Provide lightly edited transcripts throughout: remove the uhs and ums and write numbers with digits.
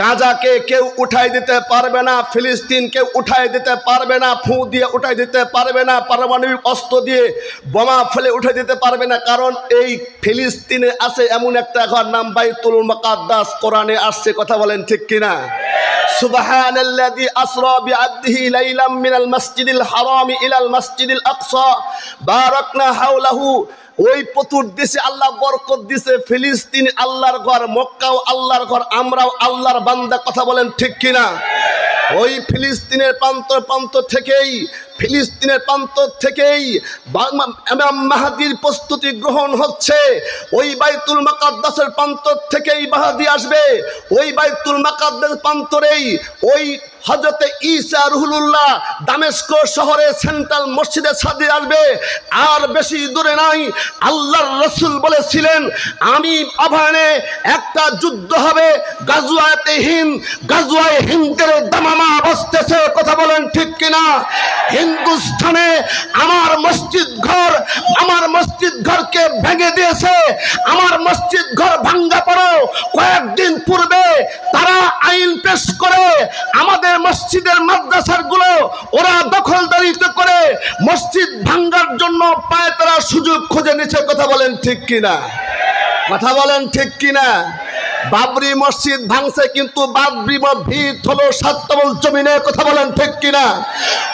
গাজাকে কেউ উঠাই দিতে পারবে না, ফিলিস্তিনকে উঠাই দিতে পারবে না, ফু দিয়ে উঠাই দিতে পারবে না, পারমাণবিক অস্ত্র দিয়ে বোমা ফেলে উঠাই দিতে পারবে না। কারণ এই ফিলিস্তিনে আছে এমন একটা ঘর, নাম বাইতুল মুকাদ্দাস, কোরআনে আসছে। কথা বলেন ঠিক কিনা? সুবহানাল্লাযী আসরা বিআবদিহি লাইলাম মিনাল মাসজিদিল হারামি ইলাল মাসজিদিল আকসা বারাকনা হাওলাহু। ওই চতুর্দিশে আল্লাহ বরকত দিছে। ফিলিস্তিন আল্লাহর ঘর, মক্কাও আল্লাহর ঘর, আমরাও আল্লাহর বান্দা। কথা বলেন ঠিক কিনা? ওই ফিলিস্তিনের প্রান্ত থেকেই ইমাম মাহদীর প্রস্তুতি গ্রহণ হচ্ছে। ওই বাইতুল মুকাদ্দাসের প্রান্ত থেকেই মাহদী আসবে। ওই বাইতুল মুকাদ্দাস প্রান্তরেই ওই হযরতে ঈসা রুহুল্লাহ দামেস্ক শহরে সেন্ট্রাল মসজিদে সাদে আসবে। আর বেশি দূরে নাই। আল্লাহর রাসূল বলেছিলেন, আমি আহ্বানে একটা যুদ্ধ হবে, গাজওয়াতে হিন্দের দামামা বসতেছে। কথা বলেন ঠিক কিনা? হিন্দুস্তানে আমার মসজিদ ঘরকে ভেঙে দিয়েছে। আমার মসজিদ ঘর ভাঙ্গা পড়ো কয়েকদিন পূর্বে তারা আইন পেশ করে আমাদের মসজিদের মাদ্রাসার গুলো ওরা দখলদারিত্ব করে মসজিদ ভাঙ্গার জন্য পায় তারা সুযোগ খুঁজে নিচ্ছে। কথা বলেন ঠিক কিনা? কথা বলেন ঠিক কিনা? বাবরি মসজিদ ভাঙছে, কিন্তু বাবরি ভিত হলো 7 তবল জমিনে। কথা বলেন ঠিক কিনা?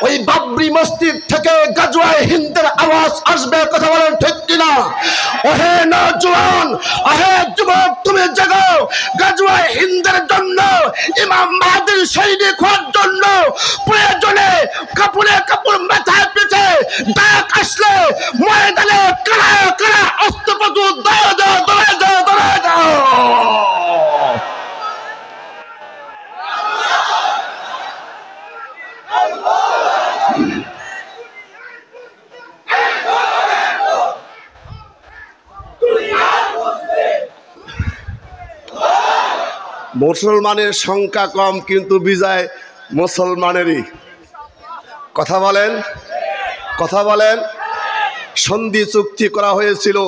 ওই বাবরি মসজিদ থেকে গাজওয়ায়ে হিন্দের আওয়াজ আসবে। কথা বলেন ঠিক কিনা? ওহে নওজওয়ান, ওহে যুবক, তুমি জাগো। গাজওয়ায়ে হিন্দের জন্য, ইমাম মাহদীর সৈনিক হওয়ার জন্য প্রয়োজনে কাপড় মাথায় পিঠে ডাক আসলে ময়দানে কারা অস্ত্রপত্র দৌড়ে যাও। মুসলমানের সংখ্যা কম, কিন্তু বিজয় মুসলমানেরই। কথা বলেন। সন্ধি চুক্তি করা হয়েছিল,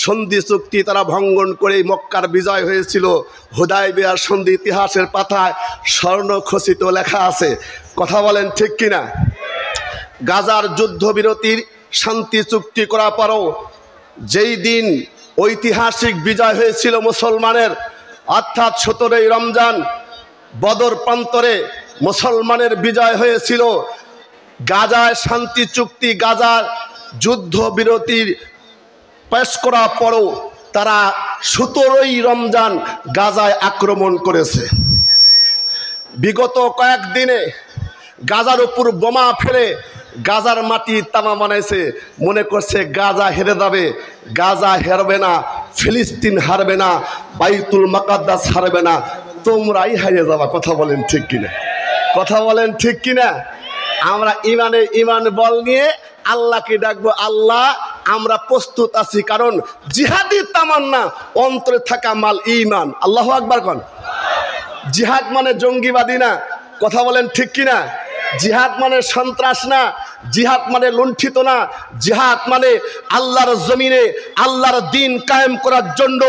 সন্ধি চুক্তি তারা ভঙ্গন করে মক্কার বিজয় হয়েছিল। হুদায়বিয়ার সন্ধি ইতিহাসের পাতায় স্বর্ণখচিত লেখা আছে। কথা বলেন ঠিক কিনা? গাজার যুদ্ধবিরতির শান্তি চুক্তি করার পরও যেই দিন ঐতিহাসিক বিজয় হয়েছিল মুসলমানের, অর্থাৎ 17ই রমজান বদর প্রান্তরে মুসলমানের বিজয় হয়েছিল। গাজায় শান্তি চুক্তি, গাজার যুদ্ধবিরতির পেশ করার পরও তারা 17ই রমজান গাজায় আক্রমণ করেছে। বিগত কয়েকদিনে গাজার উপর বোমা ফেলে গাজার মাটি তামা বানাইছে। মনে করছে গাজা হেরে যাবে। গাজা হেরবে না, ফিলিস্তিন হারবে না, বাইতুল মুকাদ্দাস হারবে না, তোমরাই হারিয়ে যাবা। কথা বলেন ঠিক কিনা? কথা বলেন ঠিক কিনা? আমরা ইমান বল নিয়ে আল্লাহকে ডাকবো, আল্লাহ আমরা প্রস্তুত আছি। কারণ জিহাদি তামান্না, অন্তরে থাকা মাল ঈমান। আল্লাহু আকবার কোন। জিহাদ মানে জঙ্গিবাদী না। কথা বলেন ঠিক কিনা? জিহাদ মানে সন্ত্রাস না, জিহাদ মানে লুণ্ঠিত না। জিহাদ মানে আল্লাহর জমিনে আল্লাহর দ্বীন কায়েম করার জন্য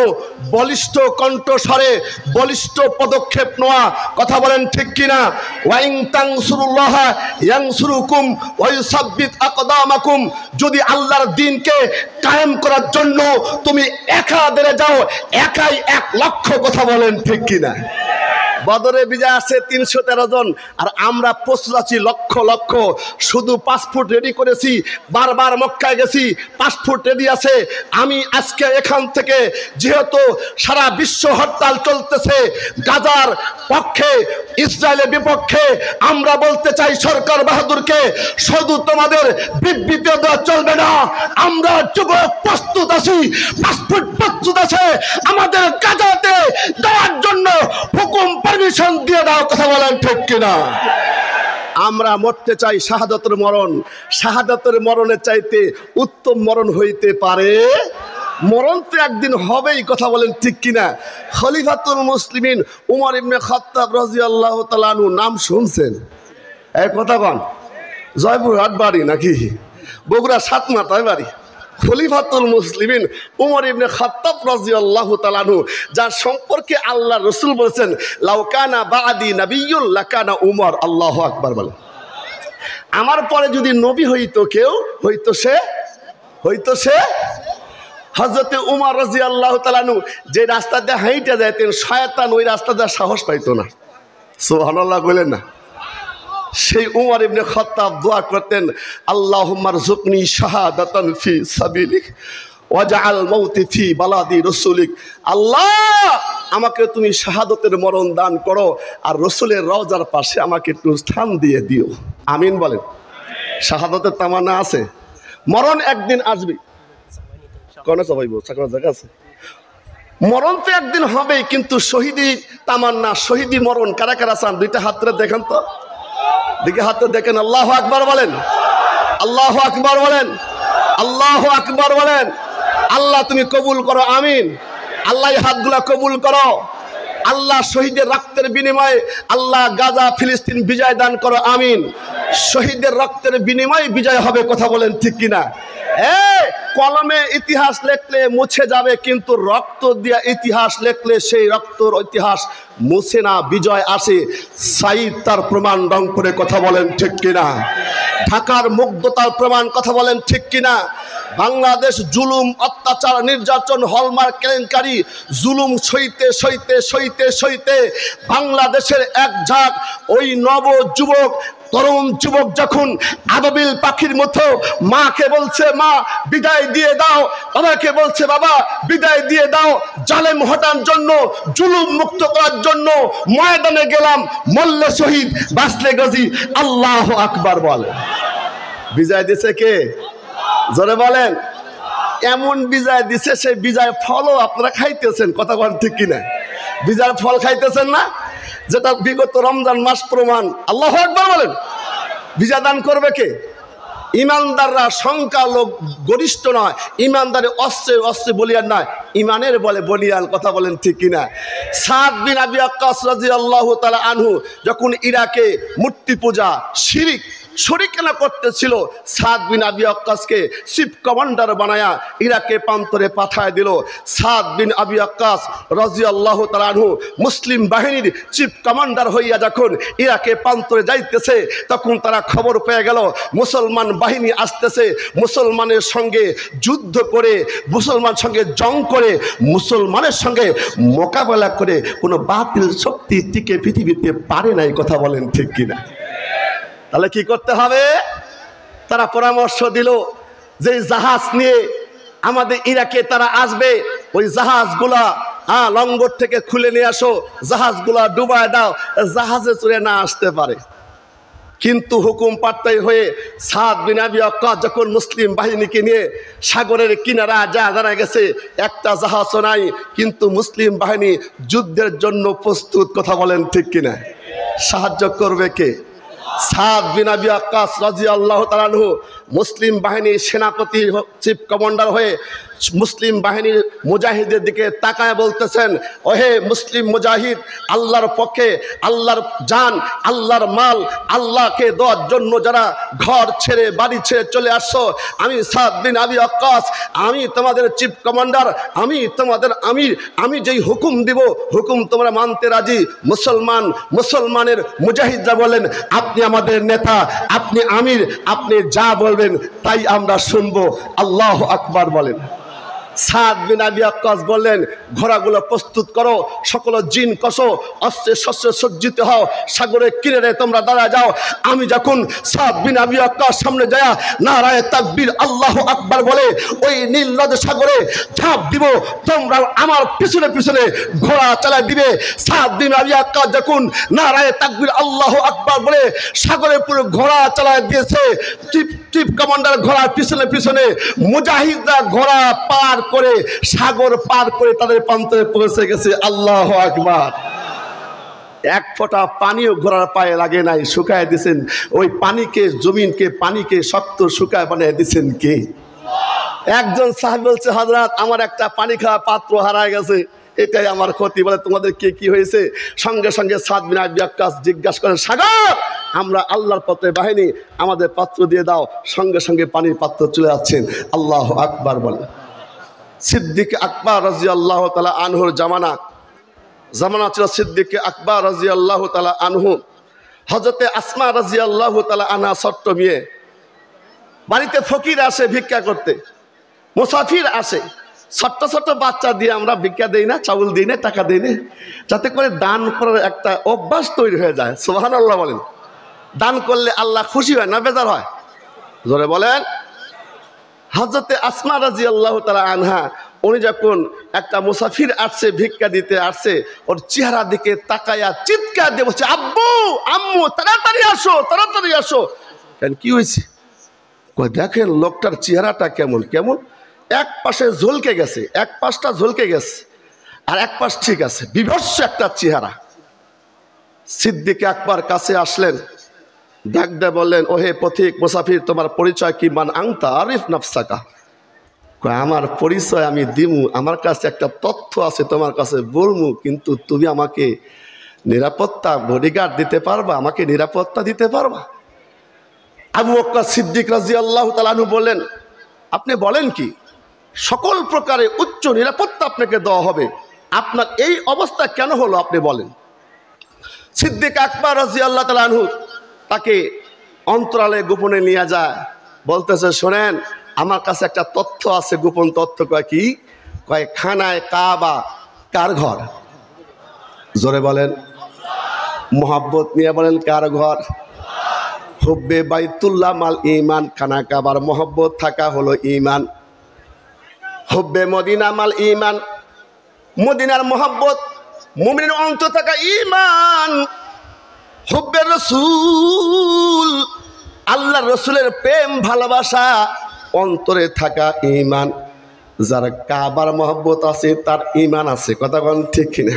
বলিষ্ঠ কণ্ঠস্বরে বলিষ্ঠ পদক্ষেপ নেওয়া। কথা বলেন ঠিক কিনা? ওয়াইন তানসুরুল্লাহ ইয়ানসুরুকুম ওয়া ইউসাব্বিত আকদামাকুম। যদি আল্লাহর দ্বীনকে কায়েম করার জন্য তুমি একা দেরে যাও, একাই 1 লক্ষ। কথা বলেন ঠিক কিনা? বদরে বিজয় আছে 313 জন, আর আমরা প্রস্তুত আছি লক্ষ লক্ষ। শুধু পাসপোর্ট রেডি করেছি, বারবার মক্কায় গেছি, পাসপোর্ট রেডি আছে। আমি আজকে এখান থেকে, যেহেতু সারা বিশ্ব হরতাল চলতেছে গাজার পক্ষে, ইসরায়েলের বিপক্ষে, আমরা বলতে চাই সরকার বাহাদুরকে, শুধু তোমাদের বিবৃতি দেওয়া চলবে না। আমরা যুবক প্রস্তুত আছি, পাসপোর্ট প্রস্তুত আছে, আমাদের গাজাতে দেওয়ার জন্য হুকুম পারমিশন দিয়ে দাও। কথা বলেন ঠিক কিনা? আমরা মরতে চাই শাহাদাতের মরণ। শাহাদাতের মরণের চাইতে উত্তম মরণ হইতে পারে? মরণ তো একদিন হবেই। কথা বলেন ঠিক কিনা? খলিফাতুল মুসলিমিন উমর ইবনে খাত্তাব রাদিয়াল্লাহু তাআলা আনহু নাম শুনছেন? এই কথা কোন? জয়পুরহাট বাড়ি নাকি বগুড়া 7 মাথায় বাড়ি? খলিফাতুল মুসলিমিন উমর ইবনে খাত্তাব রাদিয়াল্লাহু তাআলা আনহু, যার সম্পর্কে আল্লাহ রাসূল বলেছেন লাউ কানা বাদি নাবিয়্যুন লাকানা উমর। আল্লাহু আকবার বলেন। আমার পরে যদি নবী হইতো কেউ, হইতো সে হযরতে উমর রাদিয়াল্লাহু তাআলা আনহু। যে রাস্তা দিয়ে হাইটা যাইতেন, শয়তান ওই রাস্তা দিয়ে সাহস পাইতো না। সুবহানাল্লাহ বলেন না। সেই উমর ইবনে খাত্তাব দোয়া করতেন, আল্লাহুম্মা রযুকনি শাহাদাতান ফি সাবিলিক ওয়াজআল মাউতি ফি বালাদি রাসূলিক। আল্লাহ, আমাকে তুমি শাহাদতের মরণ দান করো, আর রাসূলের রওজার পাশে আমাকে একটু স্থান দিয়ে দিও। আমিন বলেন। শাহাদতের তামান্না আছে, মরণ একদিন আসবে। কোন সবাইবো চাকরা জায়গা আছে, মরণ তো একদিন হবেই, কিন্তু শহীদি তামান্না, শহীদি মরণ কারা কারা চান? দুইটা হাতরে দেখেন তো, দিকে হাতে দেখেন। আল্লাহু আকবার বলেন, আল্লাহু আকবার বলেন, আল্লাহু আকবার বলেন। আল্লাহ তুমি কবুল করো, আমিন। আল্লাহ হাতগুলা কবুল করো। আল্লাহ শহীদের রক্তের বিনিময়ে আল্লাহ গাজা ফিলিস্তিন বিজয় দান করো, আমিন। শহীদের রক্তের বিনিময়ে বিজয় হবে, কথা বলেন ঠিক কিনা? কলমে ইতিহাস লেখলে মুছে যাবে, কিন্তু রক্ত দিয়া ইতিহাস লেখলে সেই রক্তর ইতিহাস মুছে না, বিজয় আসে। সাইদ তার প্রমাণ রং করে, কথা বলেন ঠিক কিনা? ঢাকার মুগ্ধতার প্রমাণ, কথা বলেন ঠিক কিনা? বাংলাদেশ জুলুম, অত্যাচার, নির্যাতন, হলমার্ক কেলেঙ্কারি, জুলুম সইতে সইতে সইতে সইতে বাংলাদেশের এক ঝাঁক ওই নব যুবক, তরুণ যুবক যখন আবাবিল পাখির মতো মাকে বলছে মা বিদায় দিয়ে দাও, বাবাকে বলছে বাবা বিদায় দিয়ে দাও, জালেম হটার জন্য, জুলুম মুক্ত করার জন্য ময়দানে গেলাম, মল্লে শহীদ বাঁচলে গাজী। আল্লাহু আকবার বলে। বিজয় দিছে কে? জোরে বলেন। এমন বিজয় দিছে, সেই বিজয় ফলও আপনারা খাইতেছেন, কথা বলেন ঠিক কিনা? বিজয়ের ফল খাইতেছেন না, যেটা বিগত রমজান মাস প্রমাণ। আল্লাহু আকবার বলেন। বিজয় দান করবে কে? ইমানদাররা। সংখ্যা লোক গরিষ্ঠ নয়, ইমানদারে অস্ত্রে অস্ত্রে বলিয়ান নয়, ইমানের বলে বলিয়ান, কথা বলেন ঠিক কিনা? সাদ বিন আবি ওয়াক্কাস রাদিয়াল্লাহু তাআলা আনহু যখন ইরাকে মূর্তি পূজা, শিরিক, শরিকানা করতেছিল, সাদ বিন আবি ওয়াক্কাসকে চিফ কমান্ডার বানায়া ইরাকে প্রান্তরে পাঠায় দিল। সাদ বিন আবি ওয়াক্কাস রাদিয়াল্লাহু তাআলা আনহু মুসলিম বাহিনীর চিফ কমান্ডার হইয়া যখন ইরাকে প্রান্তরে যাইতেছে, তখন তারা খবর পেয়ে গেল মুসলমান বাহিনী আসতেছে। মুসলমানের সঙ্গে যুদ্ধ করে, মুসলমান সঙ্গে জং করে, মুসলমানের সঙ্গে মোকাবেলা করে কোনো বাতিল শক্তি টিকে পৃথিবীতে পারে নাই, কথা বলেন ঠিক কিনা? তাহলে কি করতে হবে? তারা পরামর্শ দিল যে জাহাজ নিয়ে আমাদের ইরাকে তারা আসবে, ওই জাহাজগুলা লঙ্গর থেকে খুলে নিয়ে আসো, জাহাজগুলা ডুবায় দাও, জাহাজে চড়ে না আসতে পারে। কিন্তু হুকুম পাল্টাই হয়ে সাদ বিন আবি ওয়াক্কাস যখন মুসলিম বাহিনীকে নিয়ে সাগরের কিনারা যা দাঁড়া গেছে, একটা জাহাজও নাই, কিন্তু মুসলিম বাহিনী যুদ্ধের জন্য প্রস্তুত, কথা বলেন ঠিক কিনা? সাহায্য করবে কে? সাদ বিন আবি ওয়াক্কাস রাদিয়াল্লাহু তাআলা আনহু মুসলিম বাহিনীর সেনাপতি, চিফ কমান্ডার হয়ে মুসলিম বাহিনীর মুজাহিদের দিকে তাকায় বলতেছেন, ওহে মুসলিম মুজাহিদ, আল্লাহর পক্ষে, আল্লাহর জান, আল্লাহর মাল আল্লাহকে দেওয়ার জন্য যারা ঘর ছেড়ে বাড়ি ছেড়ে চলে আসছো, আমি সাদ বিন আবি ওয়াক্কাস, আমি তোমাদের চিফ কমান্ডার, আমি তোমাদের আমির, আমি যেই হুকুম দিব হুকুম তোমরা মানতে রাজি। মুসলমানের মুজাহিদরা বলেন, আপনি আমাদের নেতা, আপনি আমির, আপনি যা বলবেন তাই আমরা শুনবো। আল্লাহু আকবার বলেন। সাদ বিন আবি ওয়াক্কাস বললেন, ঘোড়াগুলো প্রস্তুত করো, সকল জিন কষো, অস্ত্রে শস্ত্রে সজ্জিত হও, সাগরের কিনারে তোমরা দাঁড়া যাও। আমি যখন সাদ বিন আবি ওয়াক্কাস সামনে যায় নারায়ে তাকবীর আল্লাহু আকবার বলে ওই নীল নদ সাগরে ঝাঁপ দিব, তোমরা আমার পিছনে পিছনে ঘোড়া চালায় দিবে। সাদ বিন আবি ওয়াক্কাস যখন নারায়ে তাকবীর আল্লাহু আকবার বলে সাগরের পুরো ঘোড়া চালায় দিয়েছে, চিফ কমান্ডার ঘোড়ার পিছনে পিছনে, মুজাহিদরা ঘোড়া পার করে, সাগর পার করে তাদের প্রান্তরে পৌঁছে গেছে। আল্লাহু আকবার। এক ফোঁটা পানিও ঘোড়ার পায়ে লাগে নাই, শুকায় দিয়েছেন ওই পানিকে, জমিনকে, পানিকে শক্ত শুকায় বানিয়ে দিয়েছেন কে? একজন সাহাবী বলছে, হযরত আমার একটা পানি খাওয়া পাত্র হারায় গেছে, এটাই আমার ক্ষতি। বলে তোমাদের কে কি হয়েছে? সঙ্গে সঙ্গে সাদ বিন আবি ওয়াক্কাস জিজ্ঞাসা করেন, সাগর আমরা আল্লাহর পথে বাহিনী, আমাদের পাত্র দিয়ে দাও। সঙ্গে সঙ্গে পানির পাত্র চলে যাচ্ছেন। আল্লাহ আকবার বলে। সিদ্দিক আকবর রাদিয়াল্লাহু তাআলা আনহুর জামানা ছিল সিদ্দিক আকবর রাদিয়াল্লাহু তাআলা আনহু। হযরতে আসমা রাদিয়াল্লাহু তাআলা আনহা ছোট্ট মেয়ে, বাড়িতে ফকির আসে ভিক্ষা করতে, মুসাফির আসে, ছোট্ট ছোট্ট বাচ্চা দিয়ে আমরা ভিক্ষা দেই না, চাউল দিই না, টাকা দিই না, যাতে করে দান করার একটা অভ্যাস তৈরি হয়ে যায়। সুবহানাল্লাহ বলেন। দান করলে আল্লাহ খুশি হয় না বেজার হয়? জোরে বলেন। হযরতে আসমা রাদিয়াল্লাহু তাআলা আনহা, উনি যখন একটা মুসাফির আসছে, ভিক্ষা দিতে আসছে, ওর চেহারা দিকে তাকায়া চিৎকার দিয়ে বলছে, আব্বু আম্মু তাড়াতাড়ি আসো, তাড়াতাড়ি আসো। কেন, কি হয়েছে? কই দেখেন লোকটার চেহারাটা কেমন কেমন, এক পাশে ঝলকে গেছে, এক পাশটা ঝলকে গেছে, আর এক পাশ ঠিক আছে, বিভৎস একটা চেহারা। সিদ্দিক আকবর কাছে আসলেন, ডাক দিয়ে বললেন, ওহে পথিক মুসাফির, তোমার পরিচয় কি? মান আনতা আরিফ নাফসাকা। আমার পরিচয় আমি দিমু, আমার কাছে একটা তথ্য আছে তোমার কাছে বলমু, কিন্তু তুমি আমাকে নিরাপত্তা বডিগার্ড দিতে পারবা? আমাকে নিরাপত্তা দিতে পারবা? আবু বকর সিদ্দিক রাদিয়াল্লাহু তাআলা আনহু বললেন, আপনি বলেন কি? সকল প্রকারে উচ্চ নিরাপত্তা আপনাকে দেওয়া হবে। আপনার এই অবস্থা কেন হলো আপনি বলেন। সিদ্দিক আকবর রাদিয়াল্লাহু তাআলা আনহু তাকে অন্তরালে গোপনে নিয়ে যায়, বলতেছে, শোনেন আমার কাছে একটা তথ্য আছে, গোপন তথ্য। কয় কি? কয় খানায় কাবা কার ঘর? জোরে বলেন। মোহাব্বত নিয়ে বলেন, কার ঘর? হুব্বে বাইতুল্লাহ মাল ঈমান, খানা কাবার মোহাব্বত থাকা হলো ঈমান। হুব্বে মদিনা মাল ঈমান, মদিনার মোহাব্বত মুমিনের অন্তর থাকা ঈমান। হুব্বে রাসূল, আল্লাহ রসুলের প্রেম ভালোবাসা অন্তরে থাকা ঈমান। যার কাবার মোহাব্বত আছে তার ঈমান আছে, কথা বলেন ঠিক কিনা?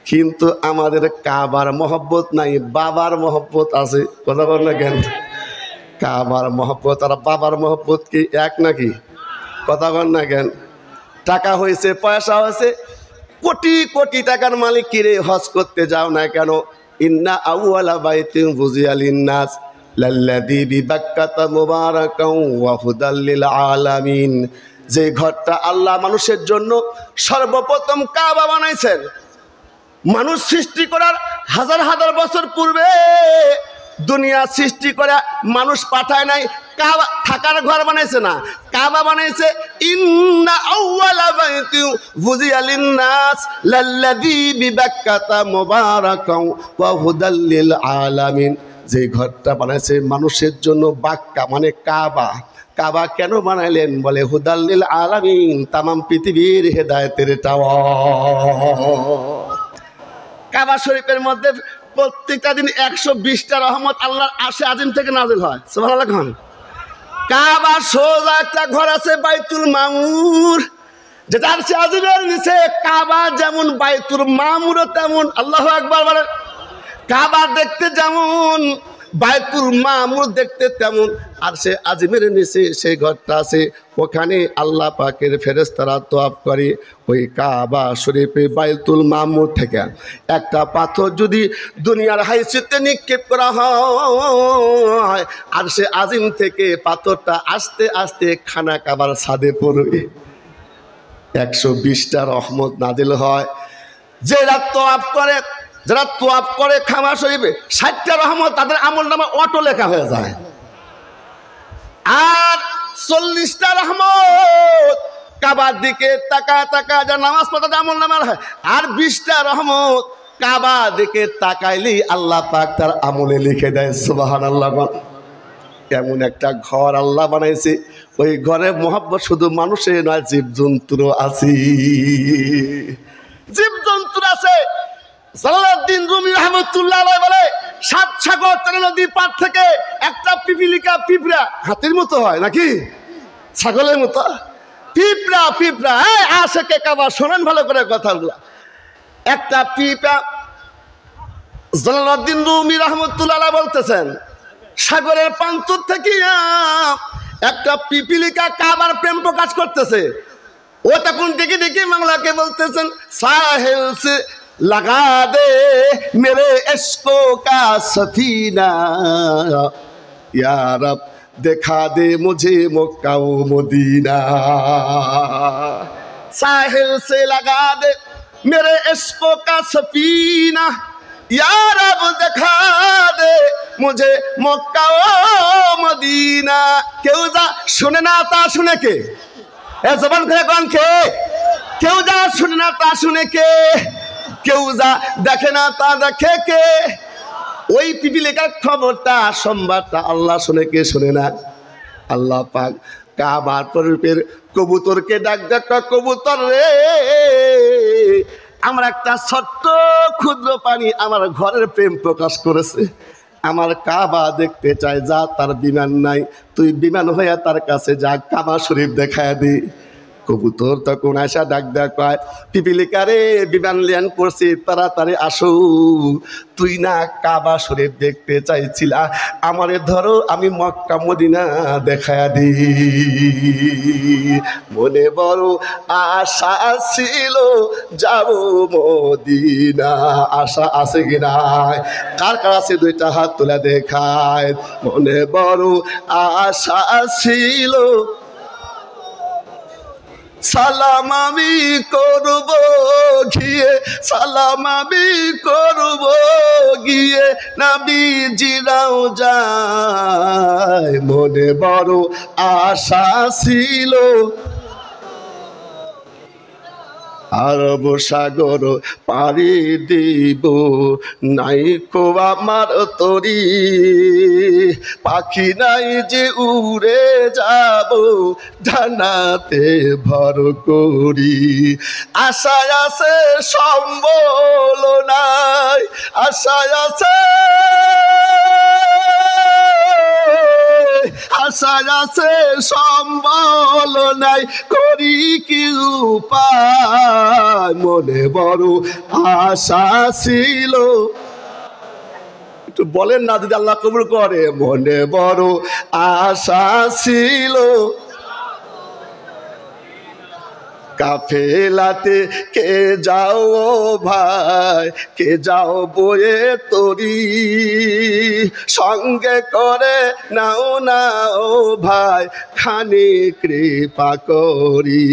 কিন্তু আমাদের কাবার মোহাব্বত নাই, বাবার মোহাব্বত আছে, কথা বল না কেন? কাবার মোহাব্বত আর বাবার মোহাব্বত কি এক নাকি? কথা বল না কেন? টাকা হয়েছে, পয়সা হয়েছে, কোটি কোটি টাকার মালিক, কিরে হজ করতে যাও না কেন? ইন্না আউয়ালা বাইতিন বুজিয়া লিন্নাস লাল্লাযী বিবাক্কাতা মুবারাকাও ওয়া হুদাল লিল আলামিন। যে ঘরটা আল্লাহ মানুষের জন্য সর্বপ্রথম কাবা বানাইছেন, মানুষ সৃষ্টি করার হাজার হাজার বছর পূর্বে দুনিয়া সৃষ্টি করে মানুষ পাঠায় নাই, কাবা থাকার ঘর বানাইছে না, কাবা বানাইছে। ইন্না আউয়ালা বাইতিন বুজিয়া লিন্নাস লাল্লাযী বিবাক্কাতা মুবারাকাও ওয়া হুদাল লিল আলামিন। যে ঘরটা বানাইছে মানুষের জন্য, বাক্কা মানে কাবা। কাবা কেন বানাইলেন? বলে হুদাল লিল আলামিন, তামাম পৃথিবীর হেদায়েতের টাওয়ার। কাবা শরীফের মধ্যে প্রত্যেকটা দিন 120টা রহমত আল্লাহর আরশে আজিম থেকে নাজিল হয়। সুবহানাল্লাহ। কাবা সোজা একটা ঘর আছে বাইতুল মামুর, যেটা আরশে আজিমের নিচে। কাবা যেমন বাইতুল মামুরও তেমন। আল্লাহু আকবার বলেন। কাবা দেখতে যেমন, বাইতুল মামুর দেখতে তেমন। আর সে আজিমের নিচে সেই ঘরটা আছে, ওখানে আল্লাহ পাকের ফেরেশতারা তওয়াফ করে। ওই কাবা শরীফে বাইতুল মামুর থেকে একটা পাথর যদি দুনিয়ার হাইসিতে নিক্ষেপ করা হয়, আর সে আজিম থেকে পাথরটা আস্তে আস্তে খানা কাবার ছাদে পড়বে। 120টা রহমত নাজিল হয়। যারা তওয়াফ করে, যারা তওয়াফ করে কাবা শরীফে, 60টা রহমত তাদের আমলনামা অটো লেখা হয়ে যায়। আর 40টা রহমত কাবার দিকে তাকা তাকা যা নামাজ পড়ে তাদের আমলনামা হয়। আর 20টা রহমত কাবা দিকে তাকাইলেই আল্লাহ পাক তার আমলে লিখে দেয়। সুবহানাল্লাহ। এমন একটা ঘর আল্লাহ বানাইছে, ওই ঘরে মোহাব্বত শুধু মানুষের নয়, জীবজন্তুর আছে। জীবজন্তুর আছে। জালালউদ্দিন রুমি রাহমাতুল্লাহ আলাইহি বলে, 7 সাগর 13 নদী পার থেকে একটা পিপিলিকা, পিঁপড়া হাতির মতো হয় নাকি ছাগলের মতো? পিঁপড়া পিঁপড়া আশেকে কাবা, শোনেন ভালো করে কথাগুলো। একটা পিঁপড়া, জালালউদ্দিন রুমি রাহমাতুল্লাহ আলাইহি বলতেছেন, সাগরের প্রান্তর থেকে একটা পিপিলিকা কাবার প্রেম প্রকাশ করতেছে। ও তখন দেখে দেখে বাংলাকে বলতেছেন, সাহেল সে लगा दे मेरे इश्क़ों का सफीना या रब दिखा दे मुझे मक्का व मदीना साहिल से लगा दे मेरे इश्क़ों का सफीना या रब दिखा दे मुझे मक्का व मदीना কেউ যা শুনে না তা শুনে কে এ জবান খুলে কোন কে কেউ যা শুনে না তা শুনে কে কেউ যা দেখে না তা দেখে কে ওই পিপিলিকার খবরটা সংবাদটা আল্লাহ শুনে কে শুনে না আল্লাহ পাক কাবার শরীফের কবুতরকে ডাক ডাক কবুতর রে আমার একটা ছোট্ট ক্ষুদ্র পানি আমার ঘরের প্রেম প্রকাশ করেছে আমার কাবা দেখতে চায় যা তার বিমান নাই তুই বিমান হয়ে তার কাছে যা কাবা শরীফ দেখায় দি কবুতর তখন আসা ডাক ডাক পায় পিপিলিকা রে বিমান ল্যান্ড করছি তাড়াতাড়ি আসো তুই না কাবা শরীফ দেখতে চাইছিলা আমারে ধরো আমি মক্কা মদিনা দেখায় দি মনে বড় আশা ছিল যাব মদিনা আশা আছে কিনা কার কার আছে দুইটা হাত তুলে দেখায় মনে বড় আশা ছিল সালাম আমি করব গিয়ে সালাম আমি করব গিয়ে নবীজিরাও যায় মনে বড় আশা ছিল আরব সাগর পাড়ি দিব নাই কো আমার তরি পাখি নাই যে উড়ে যাব ডানাতে ভর করি আশায় আছে সম্বল নাই আশায় আছে আশায় আছে সম্বল নাই করি কি উপায় মনে বড় আশা ছিল একটু বলেন না যদি আল্লাহ কবুল করে মনে বড় আশা ছিল কাফেলাতে কে যাও ভাই কে যাও বয়ে তরি সঙ্গে করে নাও নাও ভাই খানি কৃপা করি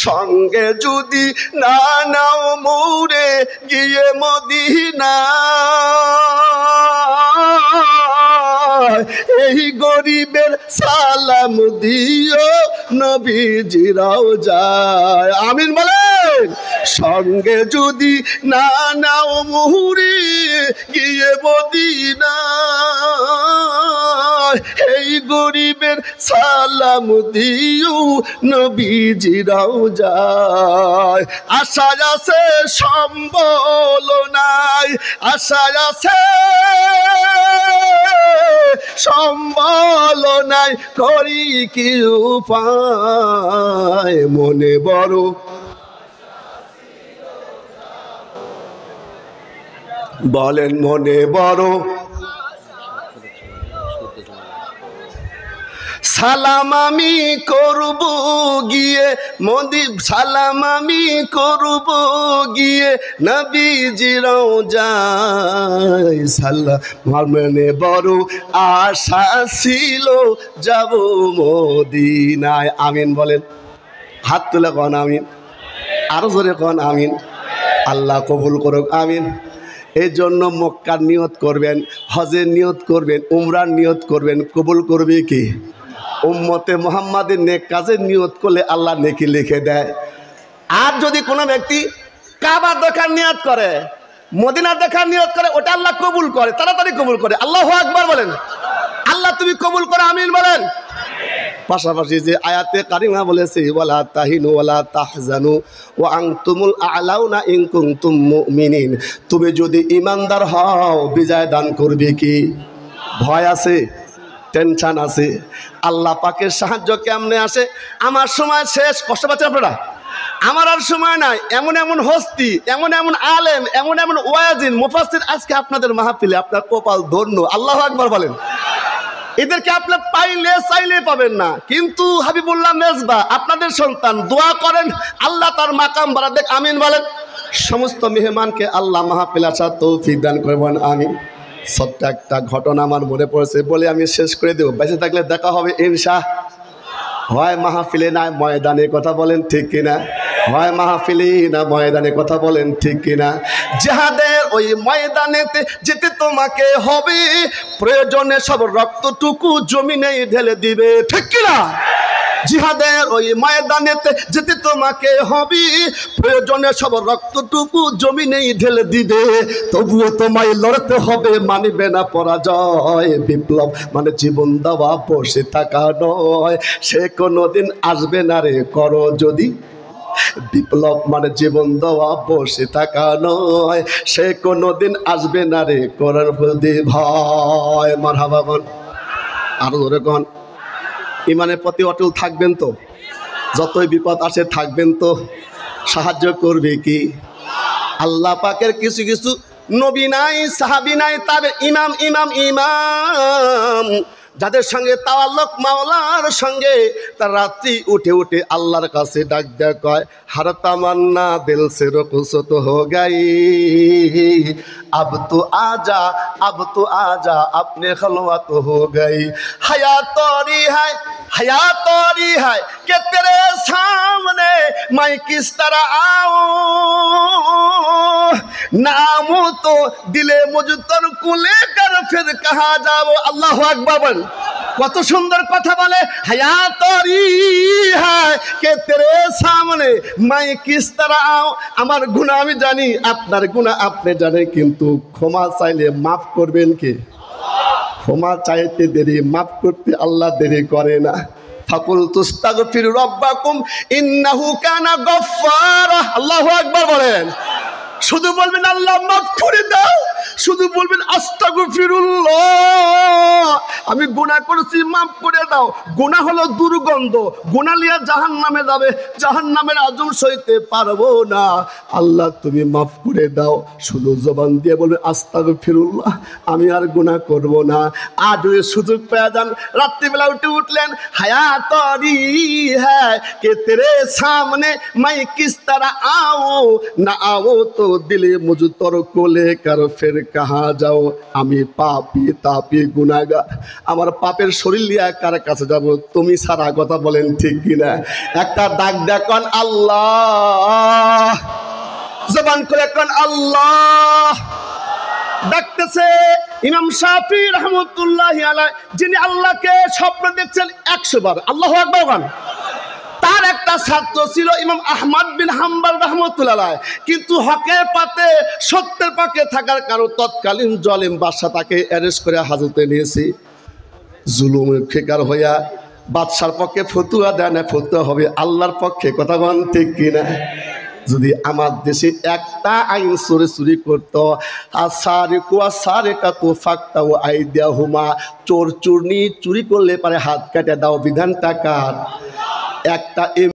সঙ্গে যদি না নাও মোরে গিয়ে মদিনা এই গরিবের সালাম দিও নবীজিরাও যায় আমিন বলেন সঙ্গে যদি না নাও মোরে গিয়ে মদিনা এই গরিবের সালাম দিও নবীজিরাও যায় আশা আছে সম্বল নাই আশা আছে সম্বল নাই করি কি উপায় মনে বড় বলেন মনে বড় সালাম আমি করব গিয়ে সালাম আমি করব গিয়ে নবীজিরাও যায় সালাম মনে বড় আশা ছিল যাব মদিনায় আমিন বলেন হাত তুলে কোন আমিন আরো জোরে কোন আমিন আল্লাহ কবুল করুক আমিন এই জন্য মক্কার নিয়ত করবেন হজের নিয়ত করবেন উমরার নিয়ত করবেন কবুল করবে কি উম্মতে মুহাম্মাদের নেক কাজের নিয়ত করলে আল্লাহ নেকি লিখে দেয় আর যদি কোনো ব্যক্তি কাবা দেখার নিয়ত করে মদিনা দেখার নিয়ত করে ওটা আল্লাহ কবুল করে তাড়াতাড়ি কবুল করে আল্লাহু আকবার বলেন আল্লাহ তুমি কবুল করো আমিন বলেন পাশাপাশি যে আয়াতে কারিমা বলেছে ওয়ালা তাহিনু ওয়ালা তাহজানু ওয়া আনতুমুল আ'লাউনা ইন কুনতুম মুমিনিন তুমি যদি ঈমানদার হও বিজয় দান করবে কি ভয় আছে টেনশন আছে আল্লাহ পাকের সাহায্য কেমনে আসে আমার সময় শেষ কষ্ট পাচ্ছেন আপনারা আমার আর সময় নাই এমন এমন হস্তি এমন এমন আলেম এমন এমন ওয়াজিন মুফাসসির আজকে আপনাদের মাহফিলে আপনার কপাল ধন্য আল্লাহু আকবার বলেন এদেরকে আপনি পাইলে চাইলে পাবেন না কিন্তু হাবিবুল্লাহ মেজবা আপনাদের সন্তান দোয়া করেন আল্লাহ তার মাকাম বাড়া দেখ আমিন বলেন সমস্ত মেহমানকে আল্লাহ মাহফিল আসার তৌফিক দান করবেন আমিন। ছোট্ট একটা ঘটনা আমার মনে পড়েছে বলে আমি শেষ করে দেব, বেঁচে থাকলে দেখা হবে ইনশা। হয় মাহফিলে না ময়দানে, কথা বলেন ঠিক কিনা? হয় মাহফিলে না ময়দানে, কথা বলেন ঠিক কিনা? জিহাদের ওই ময়দানেতে যেতে তোমাকে হবে, প্রয়োজনে সব রক্তটুকু জমিনে ঢেলে দিবে, ঠিক কিনা? জিহাদের ওই ময়দানেতে যেতে তোমাকে হবে, প্রয়োজনে সব রক্তটুকু জমিনেই ঢেলে দিবে, তবুও তোমায় লড়তে হবে, মানিবে না পরাজয়। বিপ্লব মানে জীবন দেওয়া, বসে থাকা নয়, সে কোনোদিন আসবে না রে করো যদি। বিপ্লব মানে জীবন দেওয়া, বসে থাকা নয়, সে কোনোদিন আসবে না রে করার প্রতি ভয়। মারহাবা বল, আরো ধরে কোন ইমানের প্রতি অটল থাকবেন তো? যতই বিপদ আসে থাকবেন তো? সাহায্য করবে কি আল্লাহ পাকের? কিছু কিছু নবী নাই, সাহাবী নাই, তবে ইমাম ইমাম ইমাম যাদের সঙ্গে তাওয়াল্লুক মাওলার সঙ্গে, তার রাত্রি উঠে উঠে আল্লাহর কাছে ডাক দেয়া কয়, হর তামান্না দিল সে রকুসত হো গাই, अब तो आजा अपने खलवत हो गई, हयात तोरी है कि तेरे सामने मैं किस तरह आऊं, नामो तो दिले मुझ तर को लेकर फिर कहाँ जाओ। अल्लाहु আকবার। কত সুন্দর কথা বলে, হায়াত তরি হ্যায় কে তেরে সামনে মাই কিস তারা আও। আমার গুনাহ আমি জানি, আপনার গুনাহ আপনি জানেন, কিন্তু ক্ষমা চাইলে মাফ করবেন কে? ক্ষমা চাইতে দেরি, মাফ করতে আল্লাহ দেরি করে না। ফাকুল তুস্তাগফিরু রাব্বাকুম ইন্নাহু কানা গফফারা। আল্লাহু আকবার বলেন। শুধু বলবেন আল্লাহ মাফ করে দাও, শুধু বলবেন আস্তাগফিরুল্লাহ, আমি গুনাহ করেছি মাফ করে দাও। গুনাহ হলো দুর্গন্ধ, গুনাহ লিয়া জাহান্নামে যাবে, জাহান্নামের আগুন সইতে পারবো না। আল্লাহ তুমি মাফ করে দাও, শুধু জবান দিয়ে বলবেন আস্তাগফিরুল্লাহ, আমি আর গুনাহ করব না। আজ ওই সুযোগ পেয়ে যান, রাত্রিবেলা উঠে উঠলেন, হায়াত তরি হ্যায় কে তেরে সামনে মাই কিস তারা আও, না আও তো দিলে মুঝ তর কোলে কার ফের কাহা যাও। আমি পাপী তাপী গুনাহগার, আমার পাপের শরীর লিয়া কার কাছে যাব? তুমি সারা, কথা বলেন ঠিক কিনা? একটা ডাক দেখুন আল্লাহ, জবান করে কোন আল্লাহ ডাকতেছে। ইমাম শাফি রহমতুল্লাহি আলাইহি, যিনি আল্লাহকে স্বপ্ন দেখছেন 100 বার, আল্লাহু আকবার। তার একটা ছাত্র ছিল ইমাম আহমদ বিন হাম্বল রহমতুল্লাহ আলাইহি, কিন্তু হকের পাতে সত্যের পক্ষে থাকার কারণে তৎকালীন জালিম বাদশা তাকে অ্যারেস্ট করে হাজতে নিয়েছে। জুলুমের শিকার হইয়া বাদশার পক্ষে ফতুয়া দেয় না, ফতুয়া হবে আল্লাহর পক্ষে, কথা বলেন ঠিক কিনা? যদি আমার দেশে একটা আইন চুরি করতো, চোর চুরনি চুরি করলে পারে হাত কাটে দাও, বিধানটা কার? একটা